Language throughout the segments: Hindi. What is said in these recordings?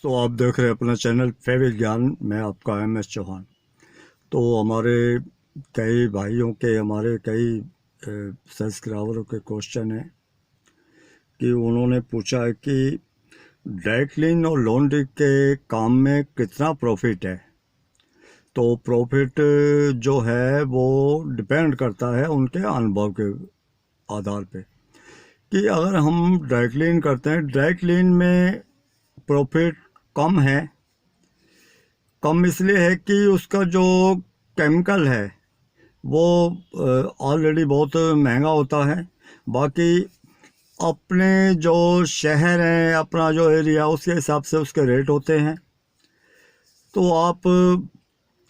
तो आप देख रहे हैं अपना चैनल फैविक ज्ञान। मैं आपका MS चौहान। तो हमारे कई भाइयों के, हमारे कई सब्सक्राइबरों के क्वेश्चन है कि उन्होंने पूछा है कि ड्राई क्लीन और लॉन्ड्री के काम में कितना प्रॉफिट है। तो प्रॉफिट जो है वो डिपेंड करता है उनके अनुभव के आधार पे कि अगर हम ड्राई क्लीन करते हैं, ड्राई क्लीन में प्रॉफिट कम है। कम इसलिए है कि उसका जो केमिकल है वो ऑलरेडी बहुत महंगा होता है। बाकी अपने जो शहर हैं, अपना जो एरिया, उसके हिसाब से उसके रेट होते हैं। तो आप,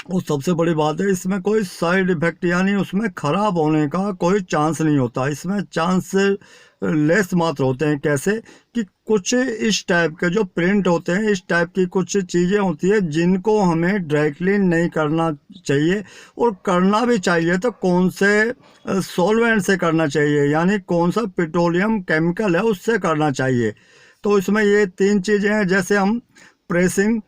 वो सबसे बड़ी बात है, इसमें कोई साइड इफ़ेक्ट यानी उसमें ख़राब होने का कोई चांस नहीं होता। इसमें चांस लेस मात्र होते हैं। कैसे कि कुछ इस टाइप के जो प्रिंट होते हैं, इस टाइप की कुछ चीज़ें होती है जिनको हमें ड्राई क्लीन नहीं करना चाहिए, और करना भी चाहिए तो कौन से सॉल्वेंट से करना चाहिए, यानी कौन सा पेट्रोलियम केमिकल है उससे करना चाहिए। तो इसमें ये तीन चीज़ें हैं, जैसे हम प्रेसिंग,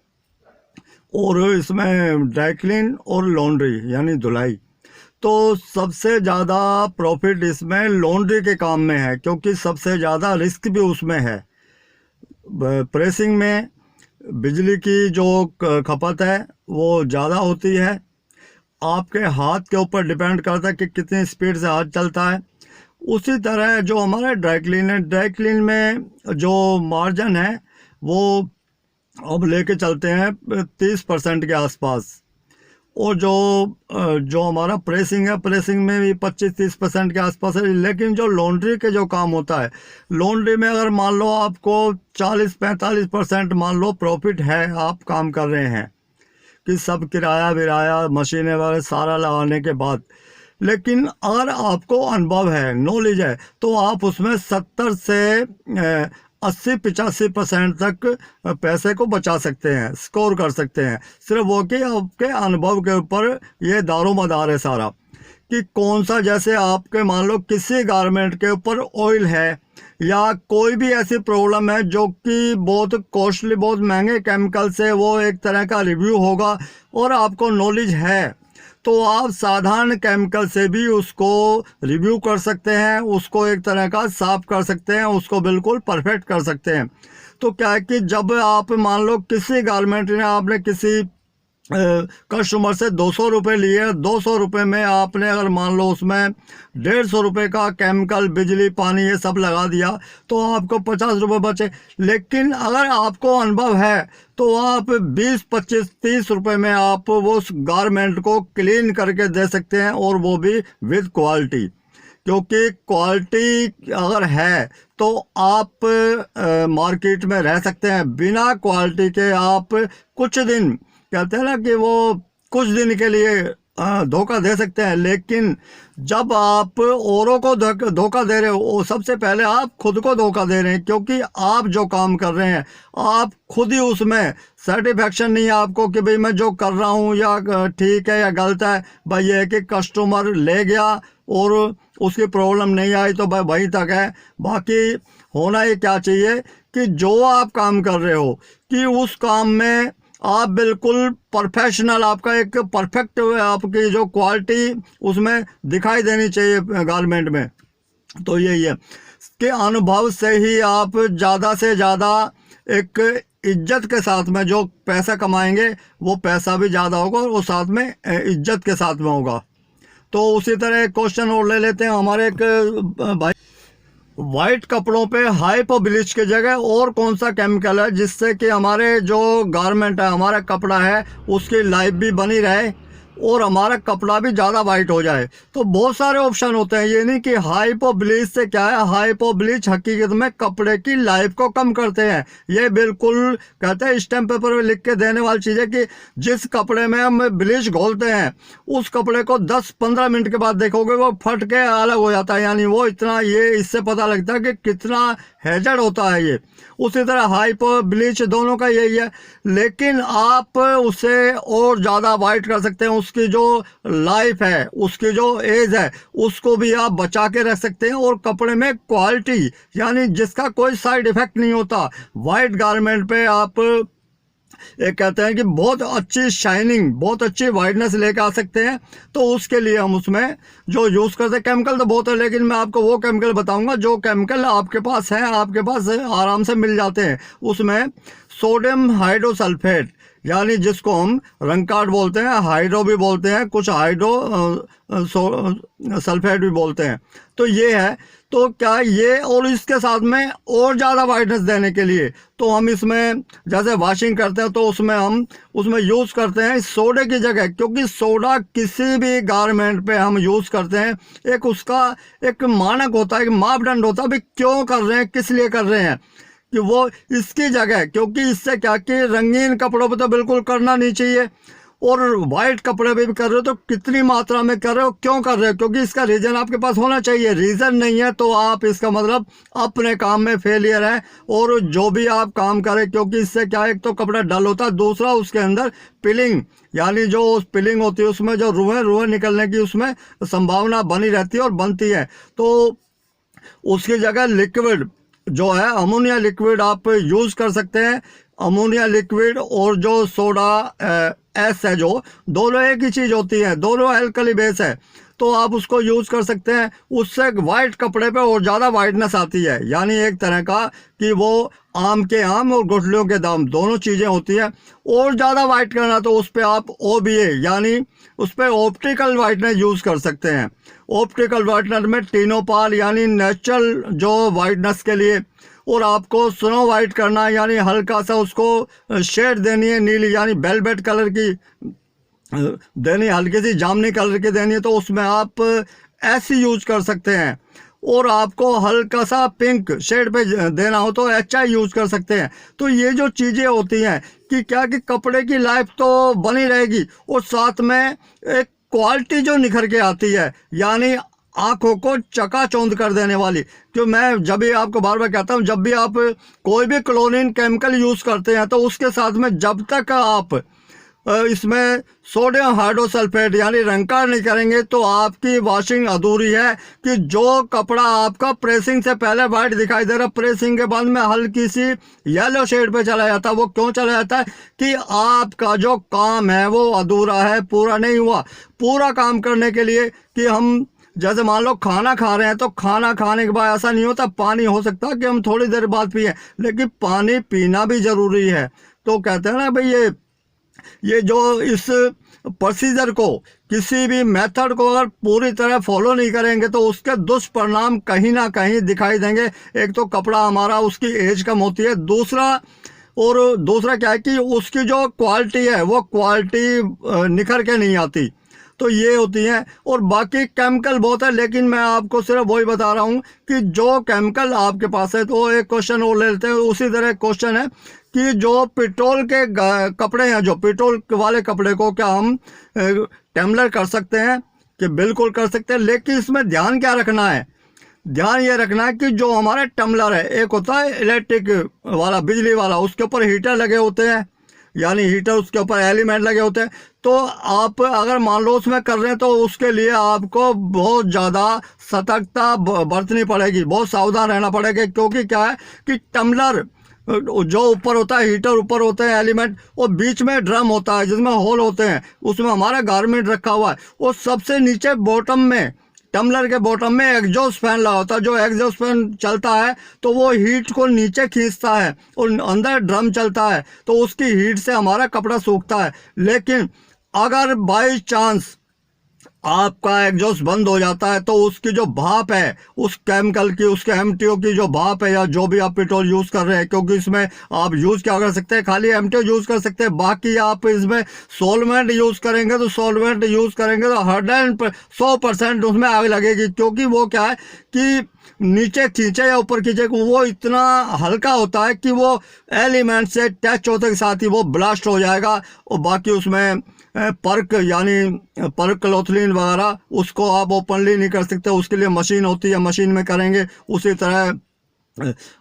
और इसमें ड्राई क्लीन और लॉन्ड्री यानी धुलाई। तो सबसे ज़्यादा प्रॉफिट इसमें लॉन्ड्री के काम में है, क्योंकि सबसे ज़्यादा रिस्क भी उसमें है। प्रेसिंग में बिजली की जो खपत है वो ज़्यादा होती है। आपके हाथ के ऊपर डिपेंड करता है कि कितनी स्पीड से हाथ चलता है। उसी तरह जो हमारा ड्राई क्लीन है, ड्राई क्लीन में जो मार्जिन है वो अब लेके चलते हैं 30% के आसपास। और जो हमारा प्रेसिंग है, प्रेसिंग में भी 25-30% के आसपास है। लेकिन जो लॉन्ड्री के जो काम होता है, लॉन्ड्री में अगर मान लो आपको 40-45% मान लो प्रॉफिट है, आप काम कर रहे हैं कि सब किराया विराया मशीनें वगैरह सारा लगाने के बाद। लेकिन अगर आपको अनुभव है, नॉलेज है, तो आप उसमें 70 से 80-85% तक पैसे को बचा सकते हैं, स्कोर कर सकते हैं। सिर्फ वो कि आपके अनुभव के ऊपर ये दारोमदार है सारा, कि कौन सा, जैसे आपके मान लो किसी गारमेंट के ऊपर ऑयल है या कोई भी ऐसी प्रॉब्लम है जो कि बहुत कॉस्टली, बहुत महंगे केमिकल से वो एक तरह का रिव्यू होगा और आपको नॉलेज है, तो आप साधारण केमिकल से भी उसको रिव्यू कर सकते हैं, उसको एक तरह का साफ कर सकते हैं, उसको बिल्कुल परफेक्ट कर सकते हैं। तो क्या है कि जब आप मान लो किसी गारमेंट ने, आपने किसी कस्टमर से 200 रुपये लिए, 200 रुपये में आपने अगर मान लो उसमें 150 रुपये का केमिकल, बिजली, पानी ये सब लगा दिया, तो आपको 50 रुपये बचे। लेकिन अगर आपको अनुभव है तो आप 20-25-30 रुपये में आप वो उस गारमेंट को क्लीन करके दे सकते हैं, और वो भी विद क्वालिटी। क्योंकि क्वालिटी अगर है तो आप मार्केट में रह सकते हैं। बिना क्वालिटी के आप कुछ दिन, कहते हैं ना कि वो कुछ दिन के लिए धोखा दे सकते हैं, लेकिन जब आप औरों को धोखा दे रहे हो, सबसे पहले आप खुद को धोखा दे रहे हैं। क्योंकि आप जो काम कर रहे हैं, आप खुद ही उसमें सेटिस्फैक्शन नहीं है आपको कि भाई मैं जो कर रहा हूँ या ठीक है या गलत है। भाई ये है कि कस्टमर ले गया और उसकी प्रॉब्लम नहीं आई तो भाई वहीं तक है। बाकी होना ये क्या चाहिए कि जो आप काम कर रहे हो कि उस काम में आप बिल्कुल प्रोफेशनल, आपका एक परफेक्ट, आपकी जो क्वालिटी उसमें दिखाई देनी चाहिए गारमेंट में। तो यही है कि अनुभव से ही आप ज़्यादा से ज़्यादा एक इज्जत के साथ में जो पैसा कमाएंगे, वो पैसा भी ज़्यादा होगा और वो साथ में इज्जत के साथ में होगा। तो उसी तरह एक क्वेश्चन और ले लेते हैं। हमारे एक भाई, वाइट कपड़ों पे हाइपो ब्लीच की जगह और कौन सा केमिकल है जिससे कि हमारे जो गारमेंट है, हमारा कपड़ा है, उसकी लाइफ भी बनी रहे और हमारा कपड़ा भी ज़्यादा वाइट हो जाए। तो बहुत सारे ऑप्शन होते हैं। ये नहीं कि हाइपो ब्लीच से क्या है, हाइपो ब्लीच हकीकत में कपड़े की लाइफ को कम करते हैं। ये बिल्कुल कहते हैं स्टैम्प पेपर में लिख के देने वाली चीज़ है कि जिस कपड़े में हम ब्लीच घोलते हैं, उस कपड़े को 10-15 मिनट के बाद देखोगे वो फट के अलग हो जाता है। यानी वो इतना, ये इससे पता लगता है कि कितना हैजर्ड होता है ये। उसी तरह हाइपो ब्लीच दोनों का यही है, लेकिन आप उसे और ज़्यादा वाइट कर सकते हैं। उसकी जो लाइफ है, उसकी जो एज है, उसको भी आप बचा के रख सकते हैं। और कपड़े में क्वालिटी, यानी जिसका कोई साइड इफेक्ट नहीं होता। वाइट गारमेंट पे आप ये कहते हैं कि बहुत अच्छी शाइनिंग, बहुत अच्छी वाइटनेस लेके आ सकते हैं। तो उसके लिए हम उसमें जो यूज़ करते हैं, केमिकल तो बहुत है, लेकिन मैं आपको वो केमिकल बताऊंगा जो केमिकल आपके पास हैं, आपके पास आराम से मिल जाते हैं। उसमें सोडियम हाइड्रोसल्फेट, यानी जिसको हम रंगकाट बोलते हैं, हाइड्रो भी बोलते हैं, कुछ हाइड्रो सल्फेट भी बोलते हैं। तो ये है। तो क्या ये, और इसके साथ में और ज़्यादा वाइटनेस देने के लिए तो हम इसमें जैसे वॉशिंग करते हैं तो उसमें हम उसमें यूज़ करते हैं सोडे की जगह, क्योंकि सोडा किसी भी गारमेंट पे हम यूज़ करते हैं, एक उसका एक मानक होता है, एक मापदंड होता है, भाई क्यों कर रहे हैं, किस लिए कर रहे हैं, कि वो इसकी जगह, क्योंकि इससे क्या कि रंगीन कपड़ों पे तो बिल्कुल करना नहीं चाहिए, और वाइट कपड़े पे भी कर रहे हो तो कितनी मात्रा में कर रहे हो, क्यों कर रहे हो, क्योंकि इसका रीज़न आपके पास होना चाहिए। रीज़न नहीं है तो आप इसका मतलब अपने काम में फेलियर है। और जो भी आप काम करें, क्योंकि इससे क्या है, एक तो कपड़ा डल होता है, दूसरा उसके अंदर पिलिंग, यानी जो पिलिंग होती है उसमें जो रुएं निकलने की उसमें संभावना बनी रहती है और बनती है। तो उसकी जगह लिक्विड जो है, अमोनिया लिक्विड आप यूज़ कर सकते हैं। अमोनिया लिक्विड और जो सोडा एस है, जो दोनों एक ही चीज़ होती है, दोनों अल्कली बेस है, तो आप उसको यूज़ कर सकते हैं। उससे वाइट कपड़े पे और ज़्यादा वाइटनेस आती है, यानी एक तरह का कि वो आम के आम और गुठलियों के दाम दोनों चीज़ें होती है। और ज़्यादा वाइट करना तो उस पर आप OBA यानी उस पर ऑप्टिकल वाइटनर यूज़ कर सकते हैं। ऑप्टिकल वाइटनर में टिनोपाल यानी नेचुरल जो वाइटनेस के लिए, और आपको स्नो वाइट करना है, यानी हल्का सा उसको शेड देनी है नीली, यानी वेलवेट कलर की देनी, हल्की सी जामुनी कलर की देनी है, तो उसमें आप ऐसी यूज कर सकते हैं। और आपको हल्का सा पिंक शेड पे देना हो तो HI यूज कर सकते हैं। तो ये जो चीज़ें होती हैं कि क्या कि कपड़े की लाइफ तो बनी रहेगी, और साथ में एक क्वालिटी जो निखर के आती है, यानी आंखों को चकाचौंध कर देने वाली। क्यों मैं जब भी आपको बार बार कहता हूँ, जब भी आप कोई भी क्लोरीन केमिकल यूज़ करते हैं तो उसके साथ में जब तक आप इसमें सोडियम हाइड्रोसल्फेट यानी रंगकाट नहीं करेंगे तो आपकी वॉशिंग अधूरी है। कि जो कपड़ा आपका प्रेसिंग से पहले वाइट दिखाई दे रहा, प्रेसिंग के बाद में हल्की सी येलो शेड पे चला जाता है। वो क्यों चला जाता है? कि आपका जो काम है वो अधूरा है, पूरा नहीं हुआ। पूरा काम करने के लिए कि हम जैसे मान लो खाना खा रहे हैं, तो खाना खाने के बाद ऐसा नहीं होता, पानी हो सकता है कि हम थोड़ी देर बाद पिए, लेकिन पानी पीना भी ज़रूरी है। तो कहते हैं ना भाई, ये जो इस प्रोसीजर को, किसी भी मेथड को अगर पूरी तरह फॉलो नहीं करेंगे तो उसके दुष्परिणाम कहीं ना कहीं दिखाई देंगे। एक तो कपड़ा हमारा, उसकी एज कम होती है, दूसरा क्या है कि उसकी जो क्वालिटी है वो क्वालिटी निखर के नहीं आती। तो ये होती हैं। और बाकी केमिकल बहुत है, लेकिन मैं आपको सिर्फ वही बता रहा हूँ कि जो केमिकल आपके पास है। तो एक क्वेश्चन और ले लेते हैं। उसी तरह क्वेश्चन है कि जो पेट्रोल के कपड़े हैं, जो पेट्रोल वाले कपड़े को क्या हम टेम्बलर कर सकते हैं? कि बिल्कुल कर सकते हैं, लेकिन इसमें ध्यान क्या रखना है? ध्यान ये रखना है कि जो हमारा टम्बलर है, एक होता है इलेक्ट्रिक वाला, बिजली वाला, उसके ऊपर हीटर लगे होते हैं, यानी हीटर, उसके ऊपर एलिमेंट लगे होते हैं। तो आप अगर मान लो उसमें कर रहे हैं तो उसके लिए आपको बहुत ज़्यादा सतर्कता बरतनी पड़ेगी, बहुत सावधान रहना पड़ेगा। क्योंकि क्या है कि टम्बलर जो ऊपर होता है, हीटर ऊपर होते हैं एलिमेंट, और बीच में ड्रम होता है जिसमें होल होते हैं, उसमें हमारा गारमेंट रखा हुआ है, और सबसे नीचे बॉटम में, टम्बलर के बॉटम में एग्जॉस्ट फैन लगा होता है। जो एग्जॉस्ट फैन चलता है तो वो हीट को नीचे खींचता है, और अंदर ड्रम चलता है तो उसकी हीट से हमारा कपड़ा सूखता है। लेकिन अगर बाई चांस आपका एग्जॉस्ट बंद हो जाता है तो उसकी जो भाप है, उस केमिकल की, उसके MTO की जो भाप है, या जो भी आप पेट्रोल यूज़ कर रहे हैं, क्योंकि इसमें आप यूज़ क्या कर सकते हैं, खाली MTO यूज़ कर सकते हैं। बाकी आप इसमें सोलवेंट यूज़ करेंगे तो 100% उसमें आग लगेगी। क्योंकि वो क्या है कि नीचे खींचे या ऊपर खींचे, वो इतना हल्का होता है कि वो एलिमेंट से टच होते के साथ ही वो ब्लास्ट हो जाएगा। और बाकी उसमें पर्क यानी पर्क क्लोथलिन वगैरह, उसको आप ओपनली नहीं कर सकते, उसके लिए मशीन होती है, मशीन में करेंगे। उसी तरह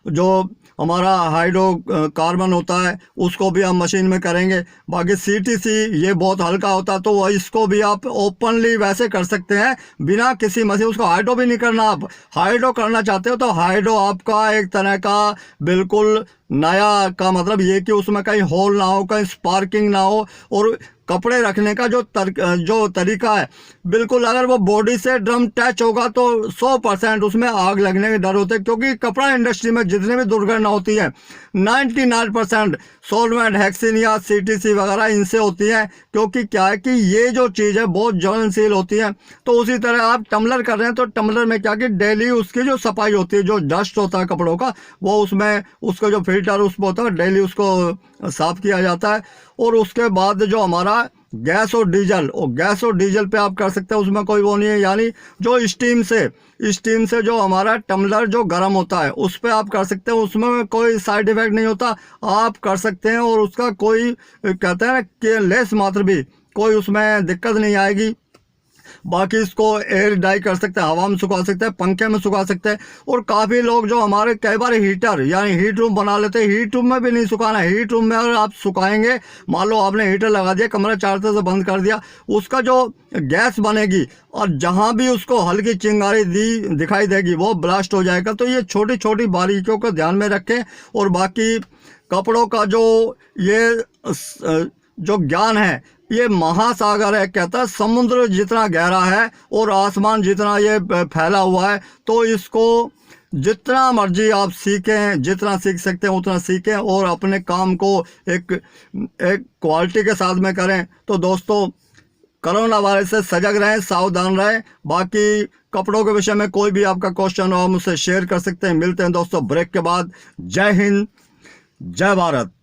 जो हमारा हाइड्रोकार्बन होता है उसको भी हम मशीन में करेंगे। बाकी CTC ये बहुत हल्का होता है, तो इसको भी आप ओपनली वैसे कर सकते हैं बिना किसी मशीन। उसको हाइड्रो भी नहीं करना। आप हाइड्रो करना चाहते हो तो हाइड्रो आपका एक तरह का बिल्कुल नया का मतलब ये कि उसमें कहीं होल ना हो, कहीं स्पार्किंग ना हो, और कपड़े रखने का जो तरीका है, बिल्कुल अगर वो बॉडी से ड्रम टच होगा तो 100% उसमें आग लगने के डर होते हैं, क्योंकि कपड़ा इंडस्ट्री में जितनी भी दुर्घटना होती है 99% सॉल्वेंट, हेक्सिन या सीटीसी वगैरह इनसे होती है। क्योंकि क्या है कि ये जो चीज़ है बहुत ज्वलनशील होती है। तो उसी तरह आप टम्बलर कर रहे हैं तो टम्बलर में क्या कि डेली उसकी जो सफाई होती है, जो डस्ट होता है कपड़ों का, वो उसमें उसका जो फिल्टर उसमें होता है, डेली उसको साफ किया जाता है। और उसके बाद जो हमारा गैस और डीजल पे आप कर सकते हैं, उसमें कोई वो नहीं है। यानी जो स्टीम से जो हमारा टम्बलर जो गर्म होता है उस पे आप कर सकते हैं, उसमें कोई साइड इफेक्ट नहीं होता, आप कर सकते हैं। और उसका कोई कहते हैं ना कि लेस मात्र भी कोई उसमें दिक्कत नहीं आएगी। बाकी इसको एयर ड्राई कर सकते हैं, हवा में सुखा सकते हैं, पंखे में सुखा सकते हैं। और काफ़ी लोग जो हमारे कई बार हीटर यानी हीट रूम बना लेते हैं, हीट रूम में भी नहीं सुखाना। हीट रूम में अगर आप सुखाएंगे, मान लो आपने हीटर लगा दिया, कमरा चारों तरफ से बंद कर दिया, उसका जो गैस बनेगी और जहाँ भी उसको हल्की चिंगारी दिखाई देगी वो ब्लास्ट हो जाएगा। तो ये छोटी छोटी बारीकियों को ध्यान में रखें। और बाकी कपड़ों का जो ज्ञान है, ये महासागर है। कहता है समुद्र जितना गहरा है और आसमान जितना ये फैला हुआ है, तो इसको जितना मर्जी आप सीखें, जितना सीख सकते हैं उतना सीखें और अपने काम को एक क्वालिटी के साथ में करें। तो दोस्तों, कोरोना वायरस से सजग रहें, सावधान रहें। बाकी कपड़ों के विषय में कोई भी आपका क्वेश्चन हो, मुझसे शेयर कर सकते हैं। मिलते हैं दोस्तों ब्रेक के बाद। जय हिंद, जय भारत।